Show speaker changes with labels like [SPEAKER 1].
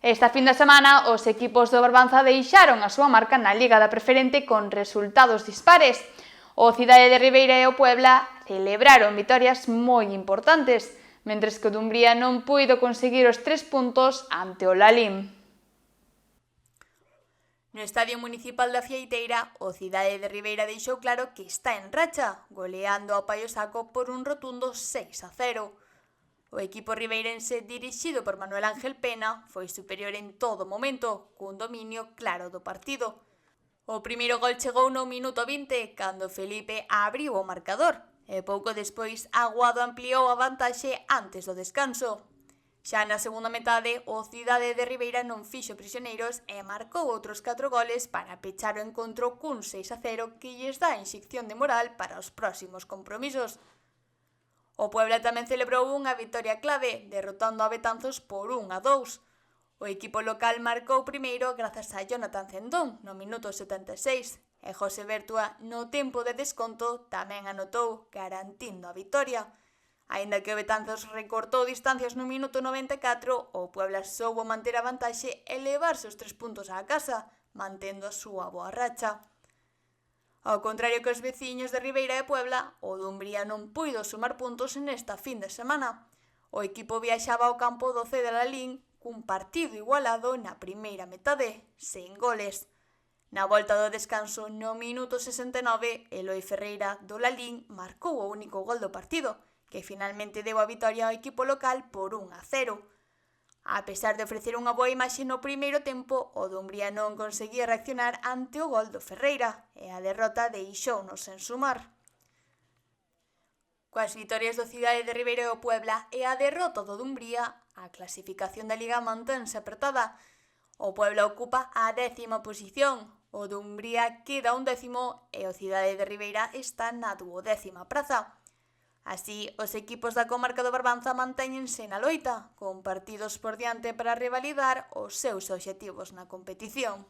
[SPEAKER 1] Esta fin de semana, os equipos do Barbanza deixaron a súa marca na Liga da Preferente con resultados dispares. O Cidade de Ribeira e o Puebla celebraron vitorias moi importantes, mentres que o Dumbría non puido conseguir os 3 puntos ante o Lalín.
[SPEAKER 2] No Estadio Municipal da Fieiteira, o Cidade de Ribeira deixou claro que está en racha, goleando ao Paio Saco por un rotundo 6-0. O equipo ribeirense, dirixido por Manuel Ángel Pena, foi superior en todo momento, cun dominio claro do partido. O primeiro gol chegou no minuto 20, cando Felipe abriu o marcador, e pouco despois Aguado ampliou a vantaxe antes do descanso. Xa na segunda metade, o Cidade de Ribeira non fixo prisioneiros e marcou outros 4 goles para pechar o encontro cun 6-0 que lles dá inxección de moral para os próximos compromisos. O Puebla tamén celebrou unha vitoria clave, derrotando a Betanzos por 1-2. O equipo local marcou primeiro grazas a Jonathan Cendón no minuto 76 e José Bertua no tempo de desconto tamén anotou, garantindo a vitoria. Aínda que o Betanzos recortou distancias no minuto 94, o Puebla soubo manter a vantaxe e levarse os 3 puntos á casa, mantendo a súa boa racha. Ao contrario que os veciños de Ribeira e Puebla, o Dumbría non puido sumar puntos nesta fin de semana. O equipo viaxaba ao campo do C de Lalín cun partido igualado na primeira metade, sen goles. Na volta do descanso, no minuto 69, Eloi Ferreira do Lalín marcou o único gol do partido, que finalmente deu a vitoria ao equipo local por 1-0. A pesar de ofrecer unha boa imaxe no primeiro tempo, o Dumbría non conseguía reaccionar ante o gol do Ferreira e a derrota deixounos sen sumar. Coas vitorias do Cidade de Ribeira e o Puebla e a derrota do Dumbría, a clasificación da Liga mantense apertada. O Puebla ocupa a 10ª posición, o Dumbría queda 11º e o Cidade de Ribeira está na 12ª praza. Así, os equipos da comarca do Barbanza mantéñense na loita, con partidos por diante para revalidar os seus obxectivos na competición.